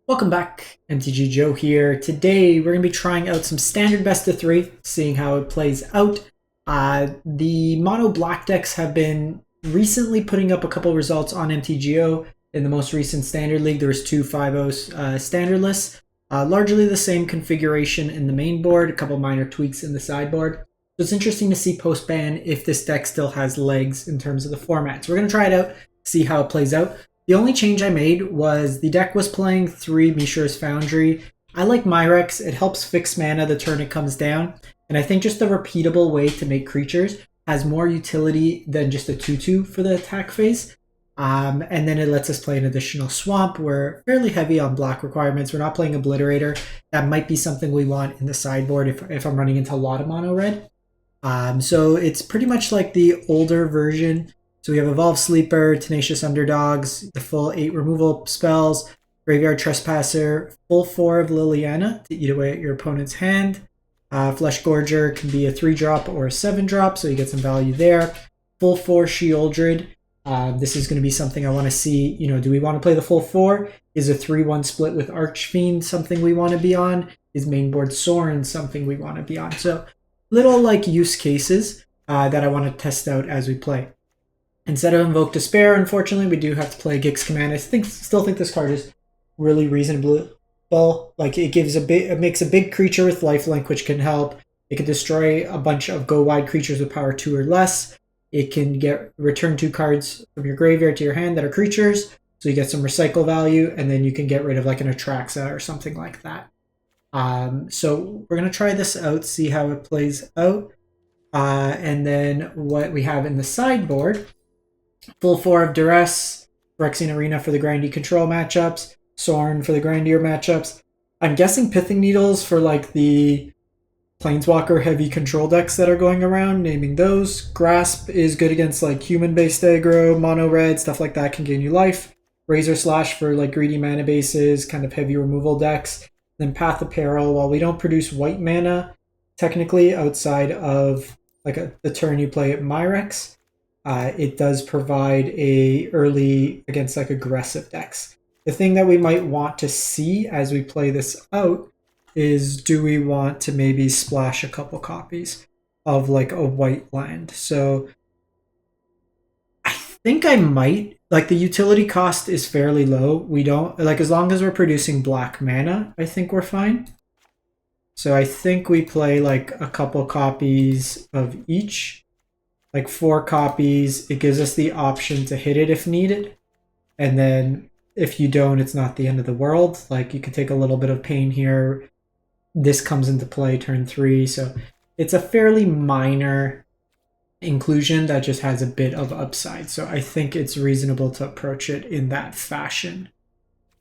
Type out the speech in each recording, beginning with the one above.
Welcome back, MTG Joe here. Today we're going to be trying out some standard best of 3, seeing how it plays out. The mono black decks have been recently putting up a couple results on MTGO. In the most recent standard league, there was 2 5-0 standard lists. Largely the same configuration in the main board, a couple minor tweaks in the sideboard. So it's interesting to see post-ban if this deck still has legs in terms of the format. So we're going to try it out, see how it plays out. The only change I made was the deck was playing 3 Mishra's Foundry. I like Myrex. It helps fix mana the turn it comes down. And I think just a repeatable way to make creatures has more utility than just a 2-2 for the attack phase. And then it lets us play an additional swamp. We're fairly heavy on black requirements. We're not playing Obliterator. That might be something we want in the sideboard if I'm running into a lot of mono red. So it's pretty much like the older version. So we have Evolve Sleeper, Tenacious Underdogs, the full 8 removal spells, Graveyard Trespasser, full 4 of Liliana to eat away at your opponent's hand. Flesh Gorger can be a 3-drop or a 7-drop, so you get some value there. Full 4 Sheoldred. This is going to be something I want to see. Do we want to play the full 4? Is a 3-1 split with Archfiend something we want to be on? Is mainboard Sorin something we want to be on? So little use cases that I want to test out as we play. Instead of Invoke Despair, unfortunately, we do have to play Gix Command. I still think this card is really reasonable. It makes a big creature with lifelink, which can help. It can destroy a bunch of go-wide creatures with power 2 or less. It can return 2 cards from your graveyard to your hand that are creatures, so you get some recycle value, and then you can get rid of an Atraxa or something like that. So we're going to try this out, see how it plays out. And then what we have in the sideboard: full 4 of Duress, Phyrexian Arena for the grindy control matchups, Sorin for the grindier matchups. I'm guessing Pithing Needles for the Planeswalker heavy control decks that are going around, naming those. Grasp is good against human-based aggro, mono red, stuff like that can gain you life. Razor Slash for greedy mana bases, kind of heavy removal decks. Then Path of Peril, while we don't produce white mana, technically outside of the turn you play at Myrex, it does provide a early against aggressive decks. The thing that we might want to see as we play this out is, do we want to maybe splash a couple copies of a white land? So I think I might. The utility cost is fairly low. We don't as long as we're producing black mana, I think we're fine. So I think we play a couple copies of each. 4 copies. It gives us the option to hit it if needed. And then if you don't, it's not the end of the world. You could take a little bit of pain here. This comes into play turn 3. So it's a fairly minor inclusion that just has a bit of upside. So I think it's reasonable to approach it in that fashion.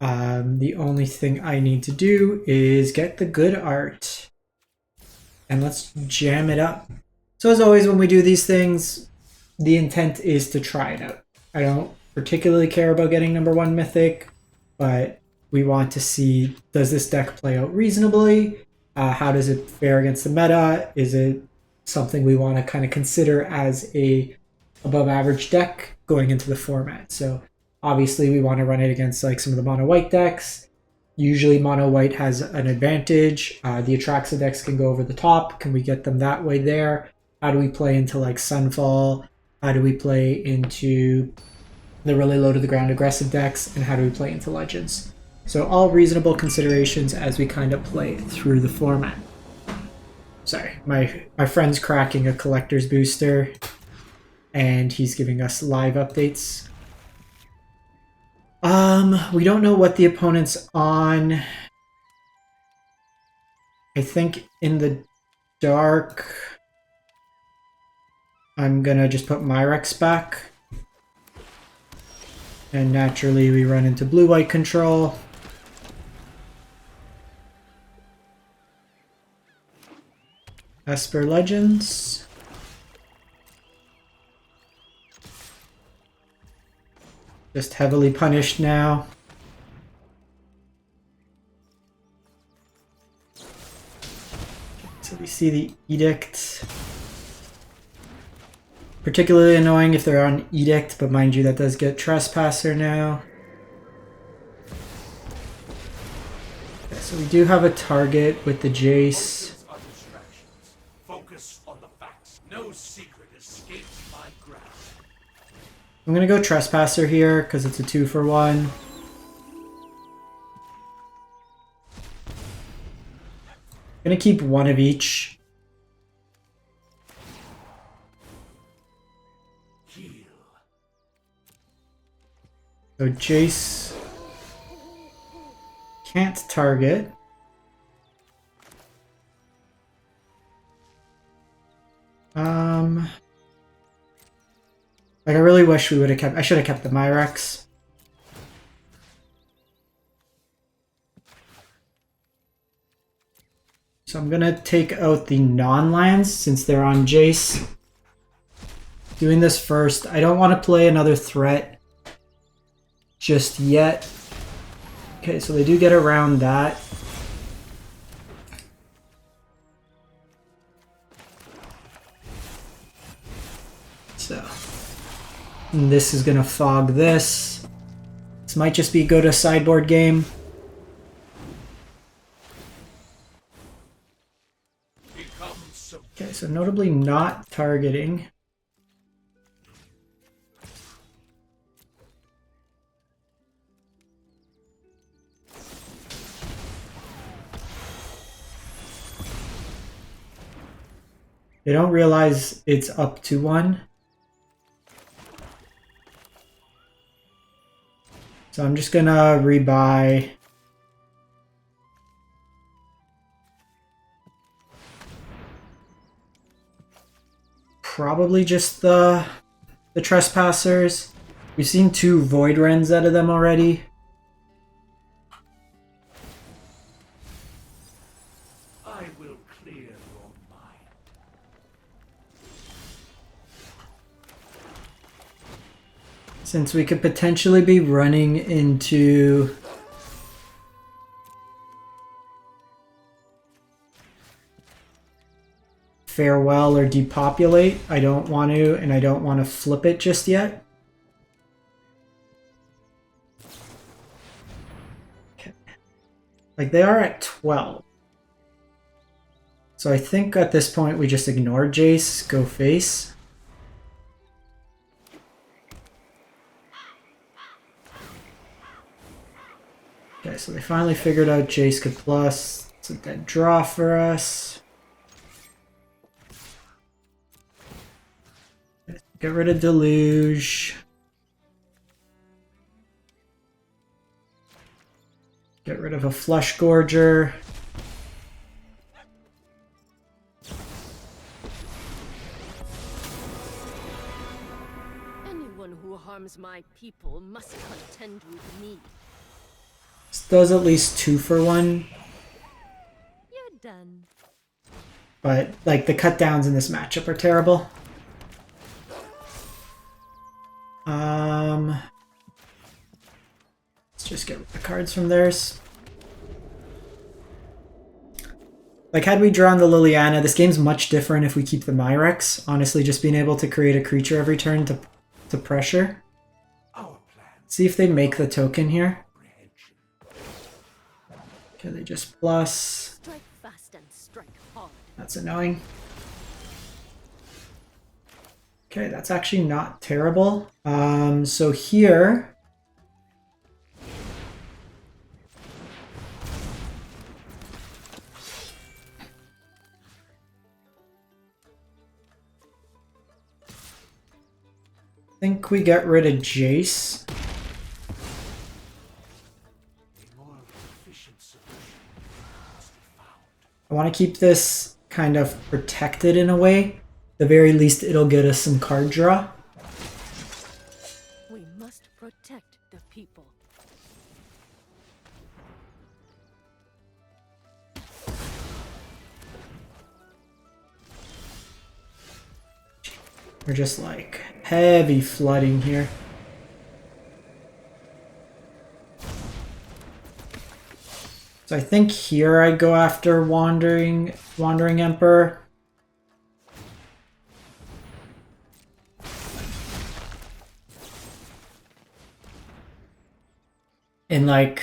The only thing I need to do is get the good art. And let's jam it up. So as always, when we do these things, the intent is to try it out. I don't particularly care about getting number 1 Mythic, but we want to see, does this deck play out reasonably? How does it fare against the meta? Is it something we want to kind of consider as a above average deck going into the format? So obviously we want to run it against some of the mono white decks. Usually mono white has an advantage. The Atraxa decks can go over the top. Can we get them that way there? How do we play into Sunfall? How do we play into the really low to the ground aggressive decks? And how do we play into Legends? So all reasonable considerations as we kind of play through the format. Sorry, my friend's cracking a collector's booster and he's giving us live updates. We don't know what the opponent's on. I think in the dark, I'm gonna just put Myrex back. And naturally we run into blue-white control. Esper Legends. Just heavily punished now. So we see the Edict. Particularly annoying if they're on Edict, but mind you, that does get Trespasser now. Okay, so we do have a target with the Jace. Focus on the facts. No secret escapes my grasp. I'm gonna go Trespasser here because it's a 2-for-1. Gonna keep one of each. Heal. So Jace can't target. Like I really wish we would have kept. I should have kept the Myrex. So I'm gonna take out the non-lands since they're on Jace. Doing this first. I don't want to play another threat just yet. Okay, so they do get around that. So and this is gonna fog this. This might just be go to sideboard game. Okay, so notably not targeting. They don't realize it's up to 1. So I'm just gonna rebuy. Probably just the Trespassers. We've seen 2 Void Rens out of them already. I will clear your mind. Since we could potentially be running into Farewell or Depopulate, I don't want to, and I don't want to flip it just yet. Okay. Like they are at 12. So I think at this point we just ignore Jace, go face. Okay, so they finally figured out Jace could plus. It's a dead draw for us. Get rid of Deluge. Get rid of a Flesh Gorger. Anyone who harms my people must contend with me. This does at least 2-for-1. You're done. But like the cut downs in this matchup are terrible. Let's just get the cards from theirs. Like had we drawn the Liliana, this game's much different if we keep the Myrex. Honestly, just being able to create a creature every turn to pressure. See if they make the token here. Okay, they just plus. Strike fast and strike hard. That's annoying. Okay, that's actually not terrible. So here... I think we get rid of Jace. I want to keep this kind of protected in a way. At the very least, it'll get us some card draw. We must protect the people. We're just like heavy flooding here. So I think here I go after Wandering Emperor. And like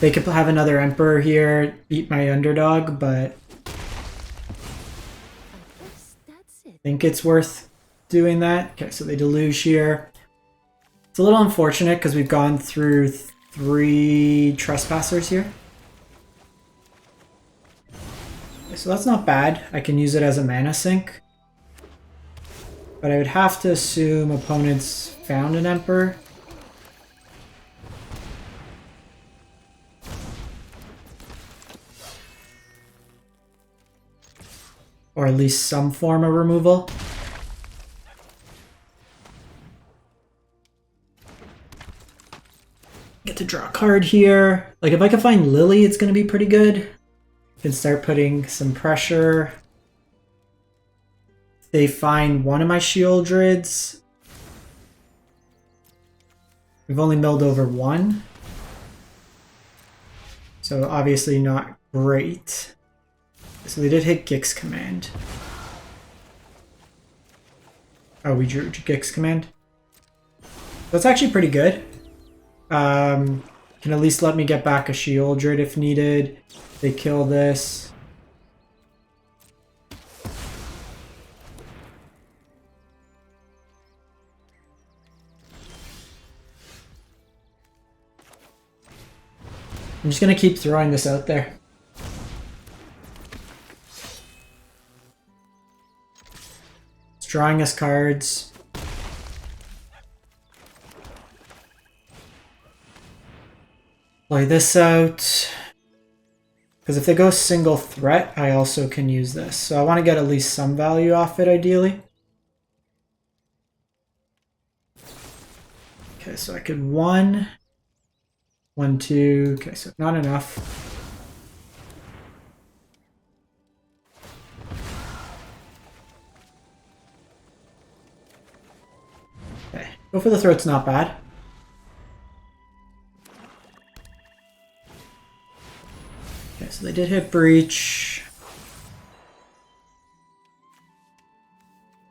They could have another Emperor here, beat my underdog, but I guess that's it. I think it's worth doing that. Okay, so they deluge here. It's a little unfortunate because we've gone through 3 Trespassers here. Okay, so that's not bad. I can use it as a mana sink. But I would have to assume opponents found an Emperor. Or at least some form of removal. Get to draw a card here. Like, if I can find Lily, it's going to be pretty good. Can start putting some pressure. They find one of my Shieldrids. We've only milled over 1. So obviously not great. So they did hit Gix Command. Oh, we drew Gix Command. That's actually pretty good. Can at least let me get back a Shieldred if needed. They kill this. I'm just gonna keep throwing this out there. It's drawing us cards. Play this out. Because if they go single threat, I also can use this. So I want to get at least some value off it, ideally. Okay, so I could 1, 1, 2. Okay, so not enough. Okay, go for the throat's not bad. Okay, so they did hit Breach.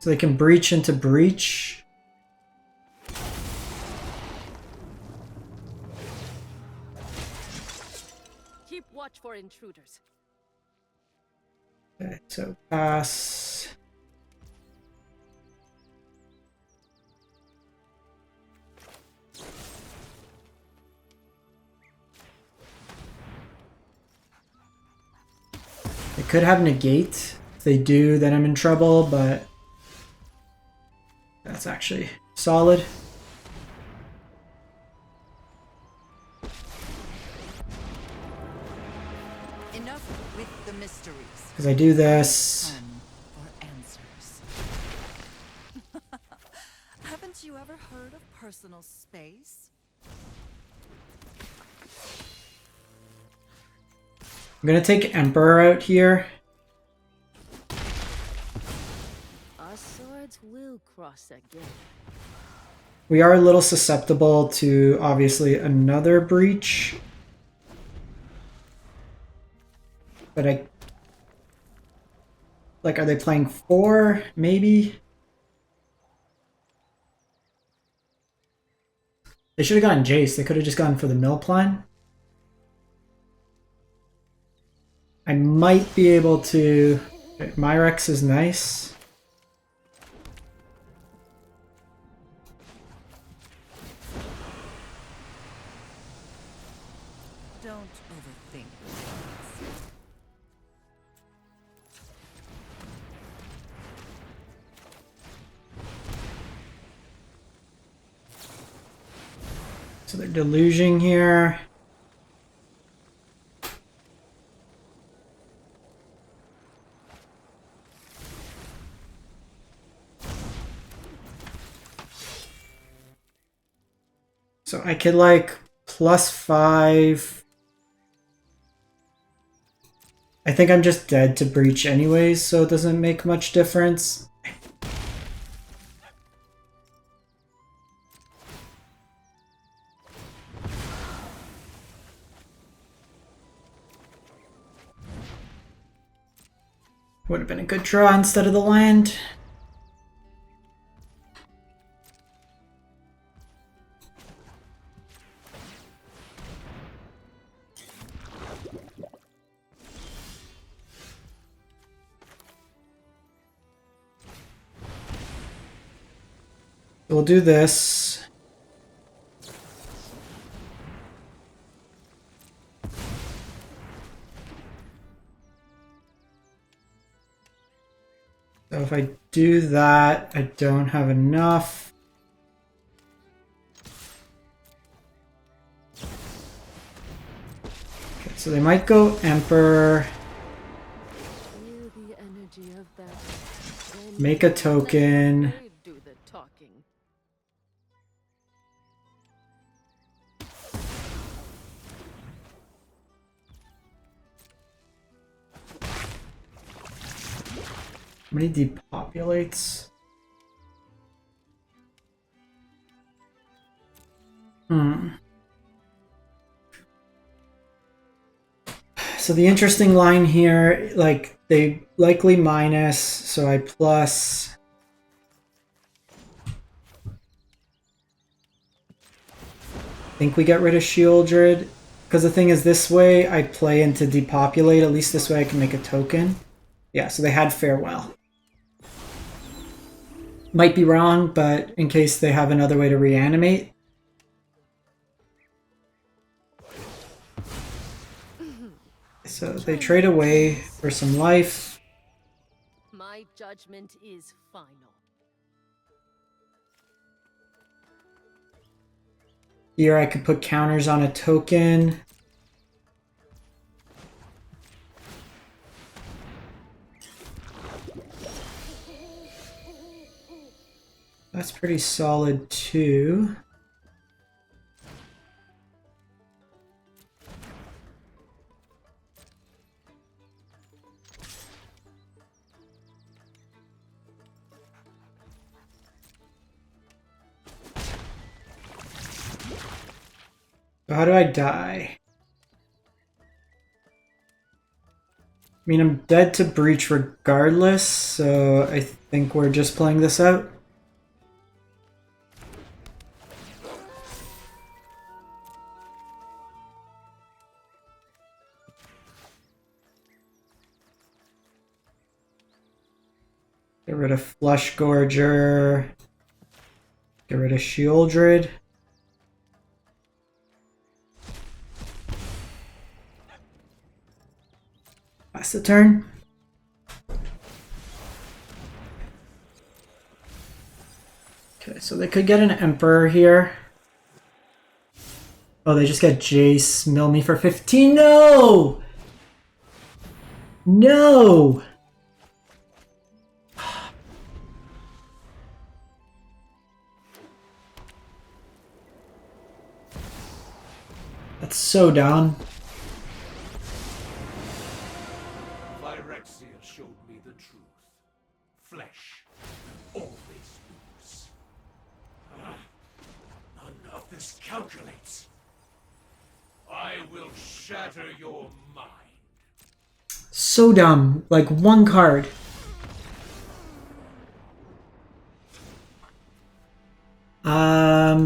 So they can Breach into Breach. Keep watch for intruders. Okay, so pass. They could have negate. If they do, then I'm in trouble, but that's actually solid. Enough with the mysteries. Because I do this. Come for answers. Haven't you ever heard of personal space? I'm gonna take Emperor out here. Our swords will cross again. We are a little susceptible to, obviously, another Breach. But I... Like, are they playing 4? Maybe? They should have gone Jace. They could have just gone for the mill plan. I might be able to... Okay, Myrex is nice. Don't overthink things. So they're deluging here. So I could like +5. I think I'm just dead to Breach anyways, so it doesn't make much difference. Would have been a good draw instead of the land. We'll do this. So if I do that, I don't have enough. Okay, so they might go Emperor. Make a token. Do the talking. How many depopulates? So the interesting line here, like they likely minus, so I plus. I think we get rid of Shieldred. Because the thing is, this way I play into depopulate. At least this way I can make a token. Yeah, so they had Farewell. Might be wrong, but in case they have another way to reanimate. So they trade away for some life. My judgment is final. Here I could put counters on a token. That's pretty solid too. So how do I die? I mean, I'm dead to Breach regardless, so I think we're just playing this out. Get rid of Flush Gorger. Get rid of Shieldred. Pass the turn. Okay, so they could get an Emperor here. Oh, they just get Jace, mill me for 15. No! No! That's so dumb. Phyrexia showed me the truth. Flesh always moves. None of this calculates. I will shatter your mind. So dumb. Like one card.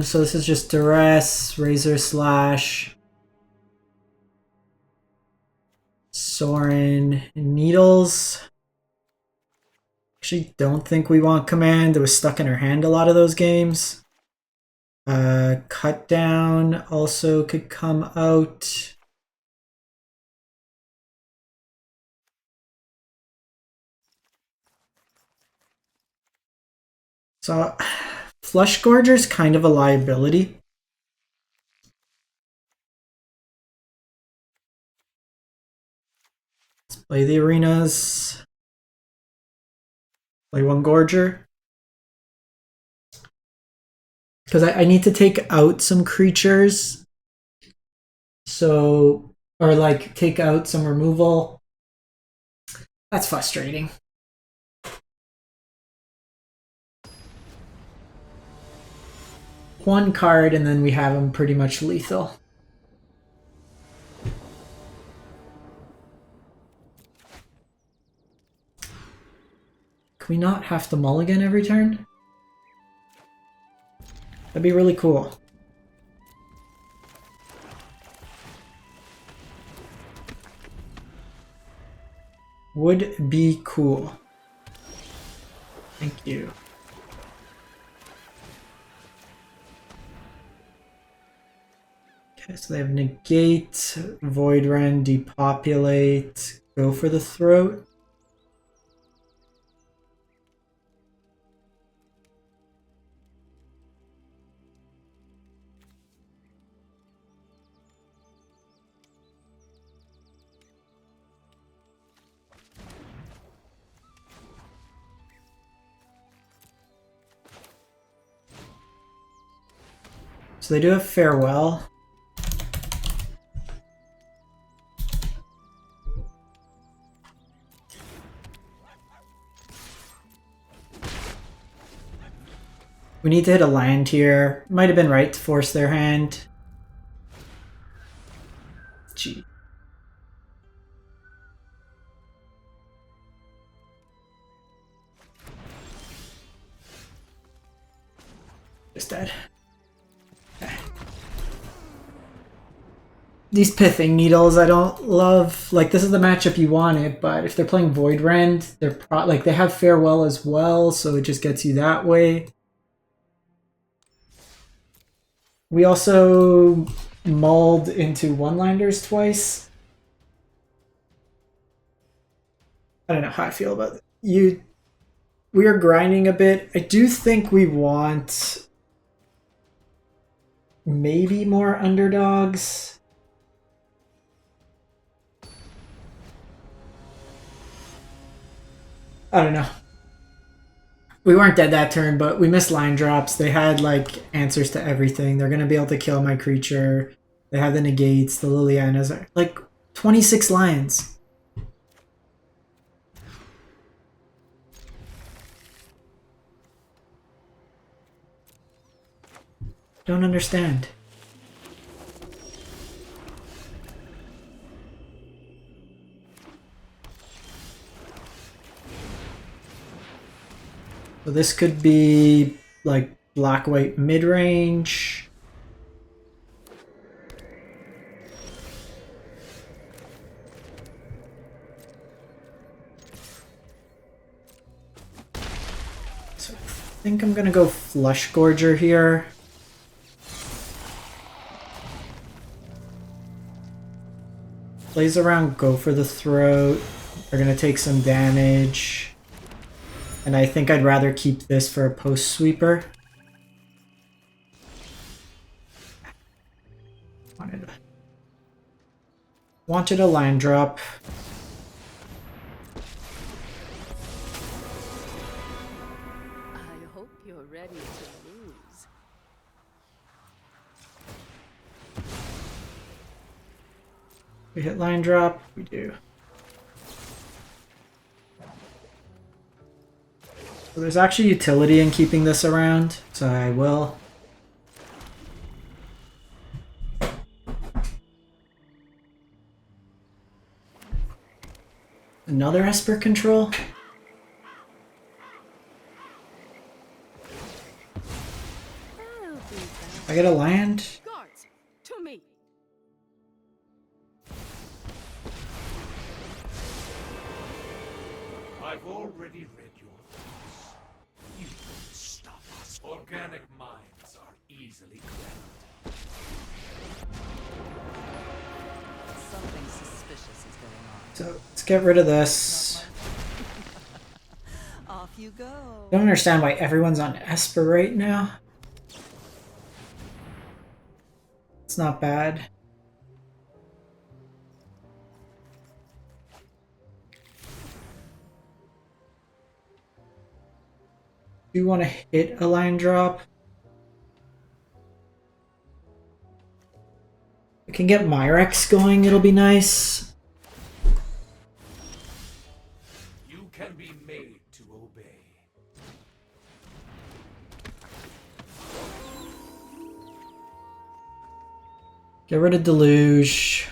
So this is just Duress, Razor Slash, Sorin, Needles. Actually don't think we want Command. It was stuck in her hand a lot of those games. Cut Down also could come out. So Flush Gorger's kind of a liability. Let's play the arenas. Play one Gorger. Because I need to take out some creatures. So, or like take out some removal. That's frustrating. One card and then we have him pretty much lethal. Can we not have to mulligan every turn? That'd be really cool. Would be cool. Thank you. Okay, so they have negate, void rend, depopulate, go for the throat. So they do have farewell. We need to hit a land here. Might have been right to force their hand. Gee. Just dead. Okay. These pithing needles I don't love. Like, this is the matchup you wanted, but if they're playing Void Rend, they're like they have farewell as well, so it just gets you that way. We also mulled into one-liners twice. I don't know how I feel about it. We are grinding a bit. I do think we want maybe more underdogs. I don't know. We weren't dead that turn, but we missed line drops. They had, like, answers to everything. They're going to be able to kill my creature. They have the negates, the Lilianas. Like, 26 lions. Don't understand. So this could be like black-white mid-range. So I think I'm gonna go Flush Gorger here. Plays around, go for the throat. They're gonna take some damage. And I think I'd rather keep this for a post sweeper. Wanted a line drop. I hope you're ready to lose. We hit line drop. We do. So there's actually utility in keeping this around, so I will. Another Esper control? I get a land? Guards, to me. I've already read your thoughts. You won't stop us. Organic minds are easily cracked. Something suspicious is going on. So let's get rid of this. Off you go. I don't understand why everyone's on Esper right now. It's not bad. Do you want to hit a line drop? We can get Myrex going, it'll be nice. You can be made to obey. Get rid of Deluge.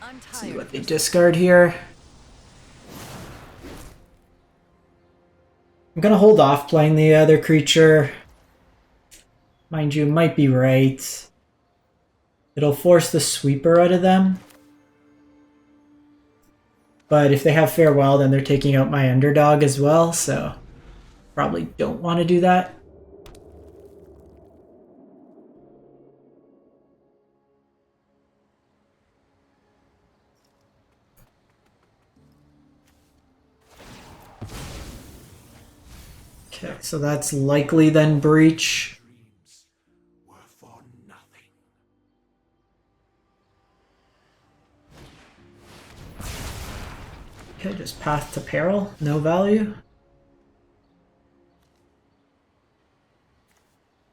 I'm See tired. what they discard here. I'm gonna hold off playing the other creature. Mind you, might be right. It'll force the sweeper out of them. But if they have Farewell, then they're taking out my underdog as well, so probably don't want to do that. Okay, so that's likely then Breach. Dreams were for nothing. Okay, just Path to Peril, no value.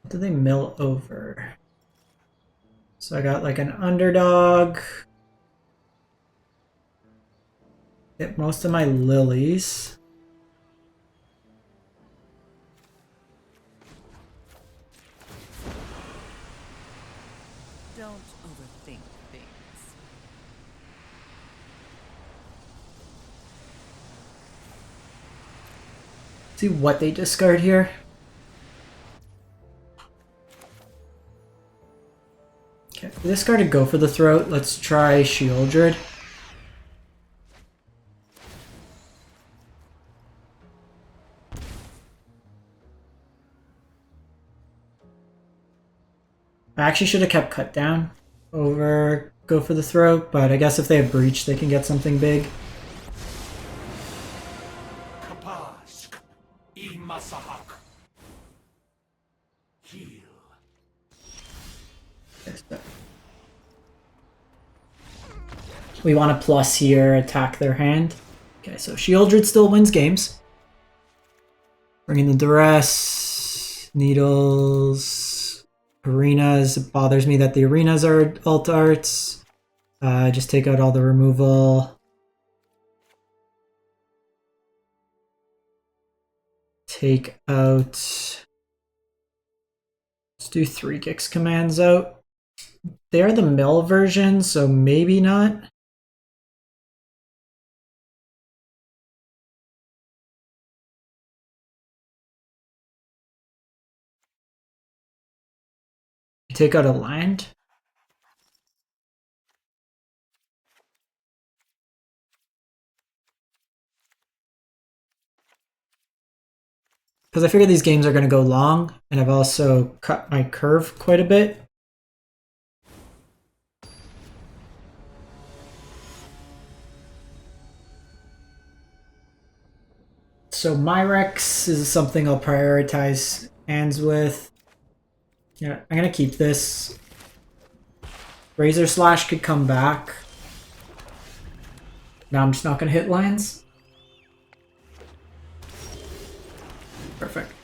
What do they mill over? So I got like an underdog. Hit most of my lilies. Don't overthink things. See what they discard here. Okay, they discarded Go for the Throat. Let's try Shieldred. I actually should have kept Cut Down over Go for the Throat, but I guess if they have Breach, they can get something big. Kapaz, Imasahak. Heal. We want to plus here, attack their hand. Okay, so Shieldred still wins games. Bringing the Duress, Needles, Arenas. It bothers me that the Arenas are alt arts. Just take out all the removal. Take out... Let's do 3 Gix commands out. They are the mill version, so maybe not. Take out a land. Because I figure these games are going to go long, and I've also cut my curve quite a bit. So Myrex is something I'll prioritize hands with. Yeah, I'm going to keep this. Razor Slash could come back. Now I'm just not going to hit lands. Perfect.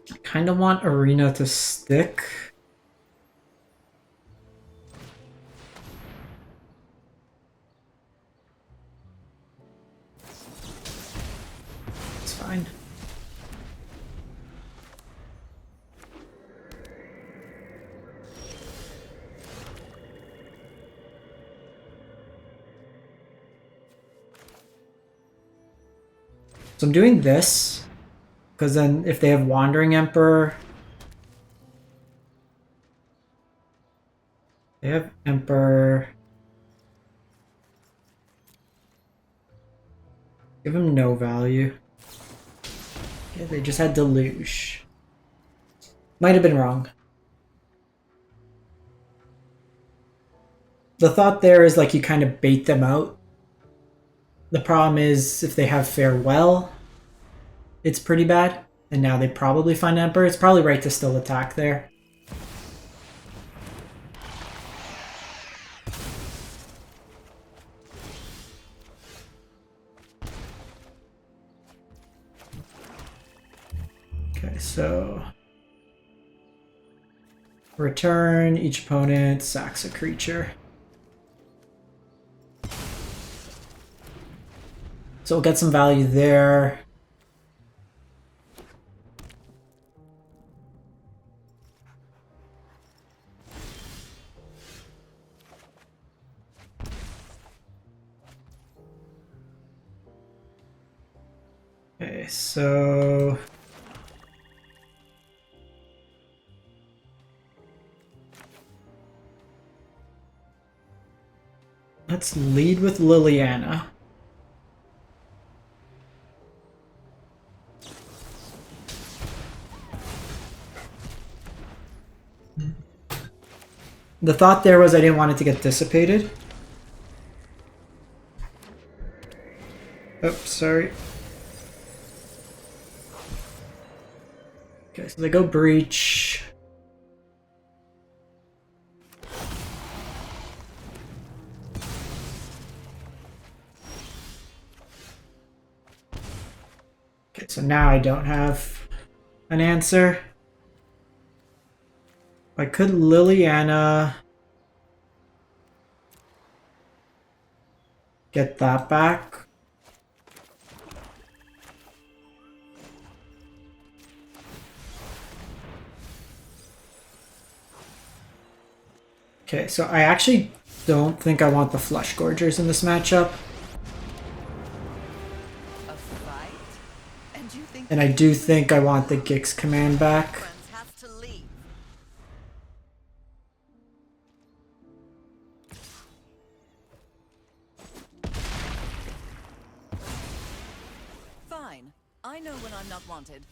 I kind of want Arena to stick. It's fine. So I'm doing this, because then if they have Wandering Emperor, they have Emperor. Give him no value. Yeah, they just had Deluge. Might have been wrong. The thought there is like you kind of bait them out. The problem is if they have Farewell, it's pretty bad. And now they probably find Emperor. It's probably right to still attack there. Okay, so return, each opponent sacks a creature. So we'll get some value there. so let's lead with Liliana. The thought there was I didn't want it to get dissipated. Oh, sorry. Okay, so they go breach. Okay, so now I don't have an answer. I could Liliana get that back. Okay, so I actually don't think I want the Flesh Gorgers in this matchup. A fight? And you think And I do think I want the Gix command back. friends have to leave? Fine. I know when I'm not wanted.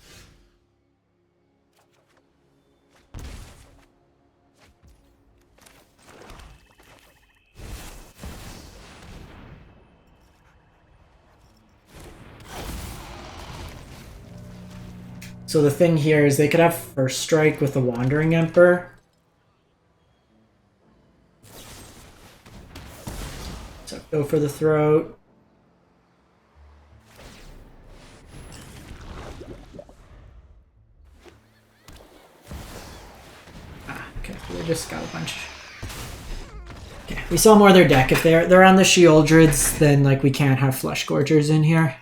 So the thing here is they could have first strike with the Wandering Emperor. So go for the throat. Okay, so they just got a bunch. Okay, we saw more of their deck. If they're on the Sheoldreds, then like we can't have Flesh Gorgers in here.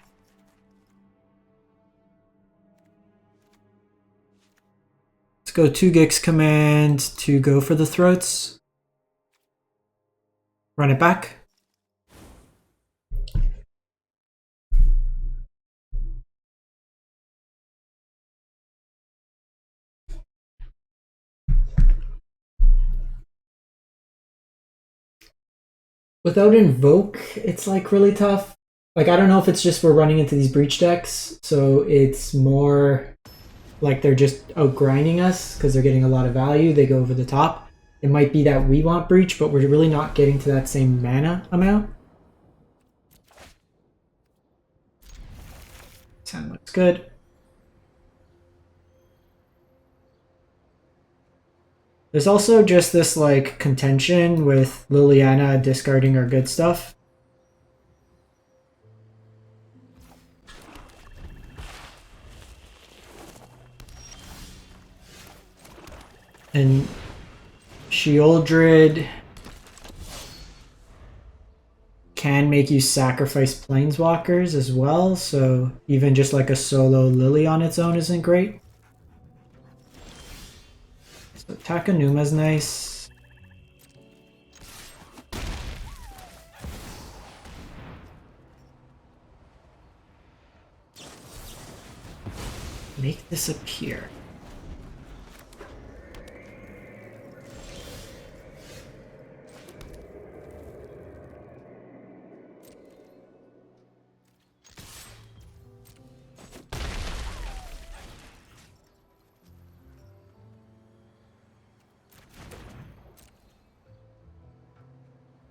Let's go 2 Gix command to go for the throats. Run it back. Without Invoke, it's like really tough. Like, I don't know if it's just we're running into these breach decks, so it's more like they're just outgrinding us because they're getting a lot of value. They go over the top. It might be that we want breach, but we're really not getting to that same mana amount. 10 looks good. There's also just this like contention with Liliana discarding our good stuff. And Sheoldred can make you sacrifice planeswalkers as well, so even just like a solo Lily on its own isn't great. So Takanuma's nice. Make this appear.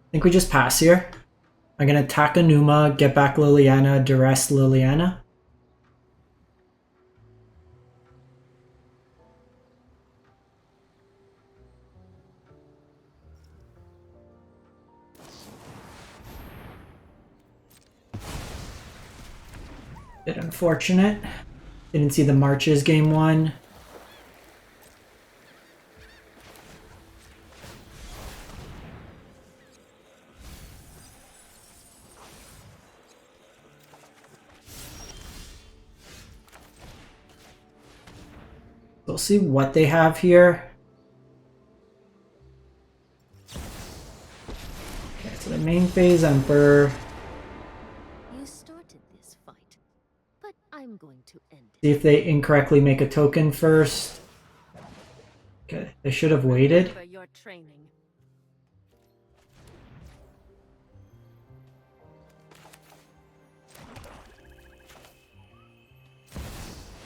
I think we just pass here. I'm gonna attack Anuma, get back Liliana, duress Liliana. Bit unfortunate. Didn't see the marches game 1. We'll see what they have here. Okay, so the main phase Emperor. You started this fight. but I'm going to end it. See if they incorrectly make a token first. Okay, they should have waited. Remember your training.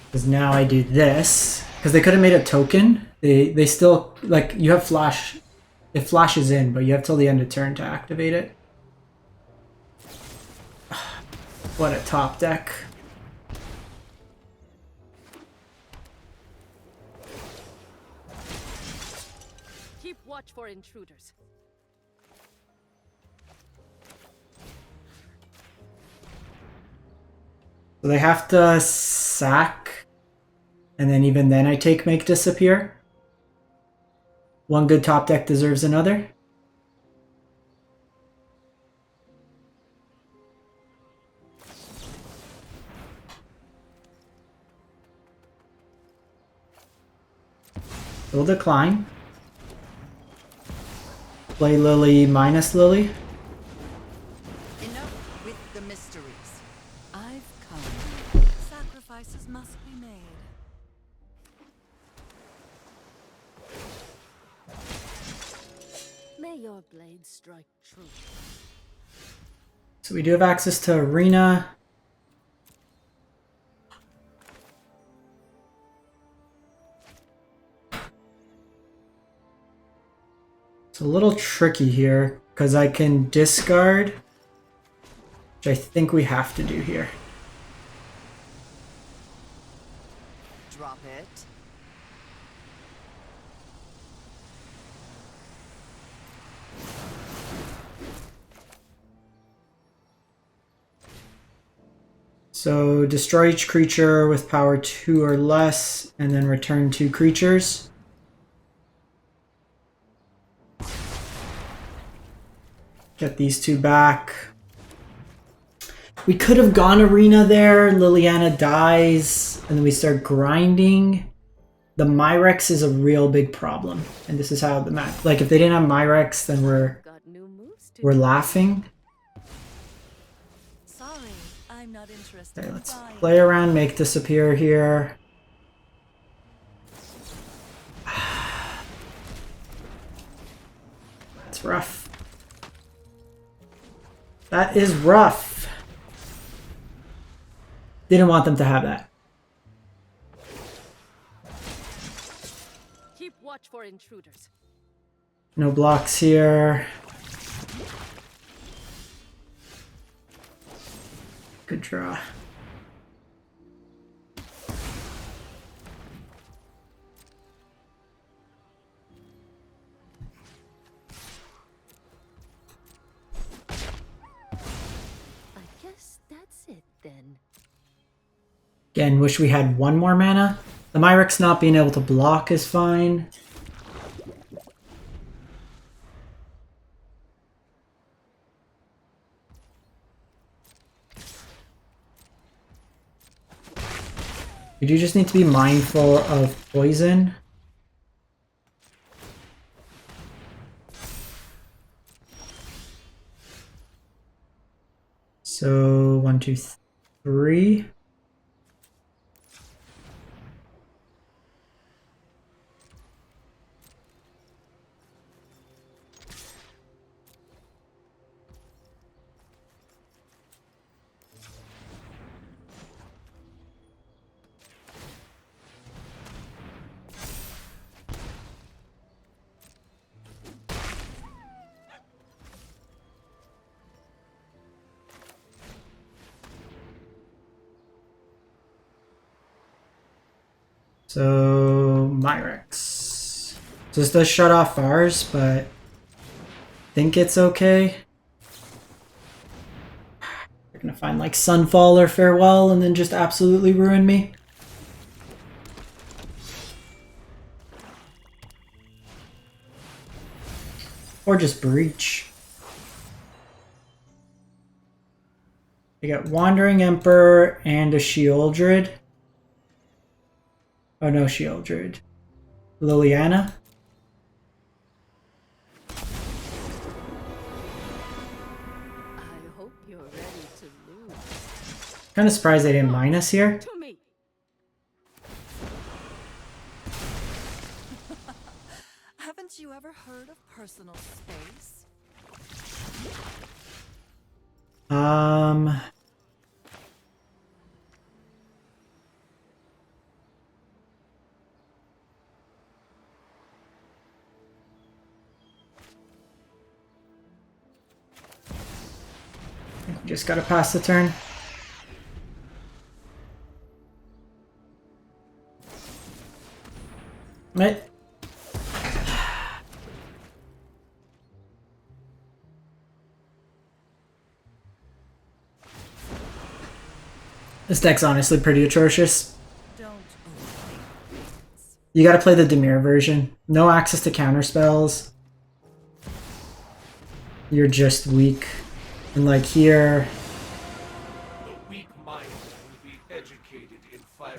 Because now I do this. Because they could have made a token. They still, like, you have flash. It flashes in, but you have till the end of turn to activate it. What a top deck. Keep watch for intruders. So they have to sack. And then even then I take make disappear. One good top deck deserves another. We'll decline. Play Lily minus Lily. Enough with the mysteries. I've come. Sacrifices must be made. May your blade strike true. So we do have access to Arena. It's a little tricky here because I can discard, which I think we have to do here. Drop it. So destroy each creature with power 2 or less, and then return 2 creatures. Get these 2 back. We could have gone Arena there. Liliana dies, and then we start grinding. The Myrex is a real big problem, and this is how the map. Like if they didn't have Myrex, then Got new moves to we're laughing. Sorry, I'm not interested. Okay, in let's buying. play around, make disappear here. That's rough. That is rough. Didn't want them to have that. keep watch for intruders. No blocks here. Good draw. I guess that's it then. Again, wish we had one more mana. The Myrex not being able to block is fine. You do just need to be mindful of poison. So 1, 2, 3. So Myrex. So this does shut off ours, but I think it's okay. They're gonna find like Sunfall or Farewell and then just absolutely ruin me. Or just Breach. They got Wandering Emperor and a Sheoldred. Oh no, Sheoldred. Liliana. I hope you're ready to lose. Kind of surprised they didn't minus here. To me. Haven't you ever heard of personal space? Just gotta pass the turn. Right. This deck's honestly pretty atrocious. Don't overthink things. You gotta play the Dimir version. No access to counter spells. You're just weak. And like here, The weak mind will be educated in fire.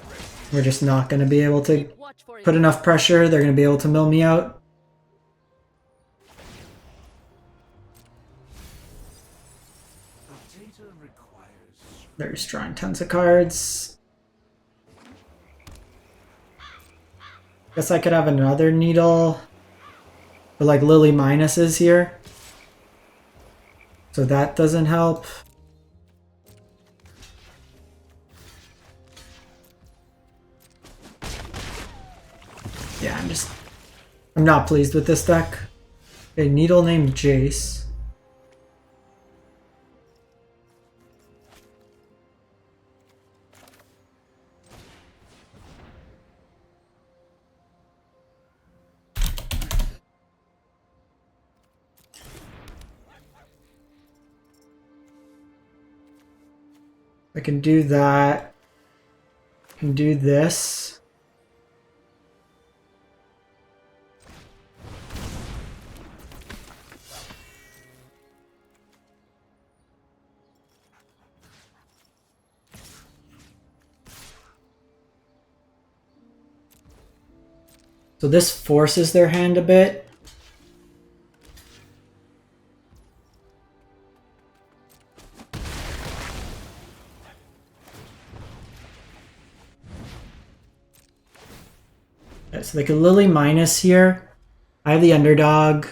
we're just not gonna be able to Watch for put it. enough pressure. They're gonna be able to mill me out. Data requires They're just drawing tons of cards. Guess I could have another needle. But like Lily minuses here. So that doesn't help. Yeah, I'm not pleased with this deck. A needle named Jace. I can do that. I can do this. So this forces their hand a bit. Yeah, so like a Lily minus here. I have the underdog.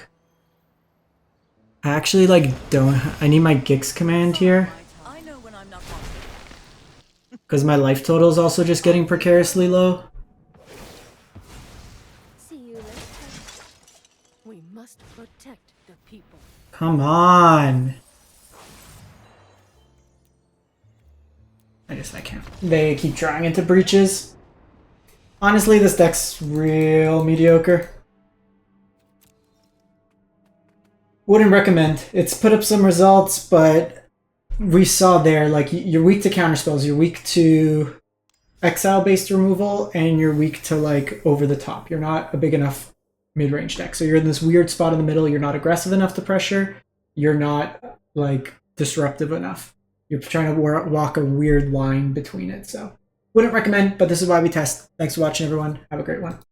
I actually like don't. I need my Gix command here I know when I'm not watching. because my life total is also just getting precariously low. See you later. We must protect the people. Come on. I can't. They keep drawing into breaches. Honestly, this deck's real mediocre. Wouldn't recommend. It's put up some results, but we saw there, like, you're weak to counter spells, you're weak to exile-based removal, and you're weak to, like, over the top. You're not a big enough mid-range deck. So you're in this weird spot in the middle. You're not aggressive enough to pressure. You're not, like, disruptive enough. You're trying to walk a weird line between it. So wouldn't recommend, but this is why we test. Thanks for watching, everyone. Have a great one.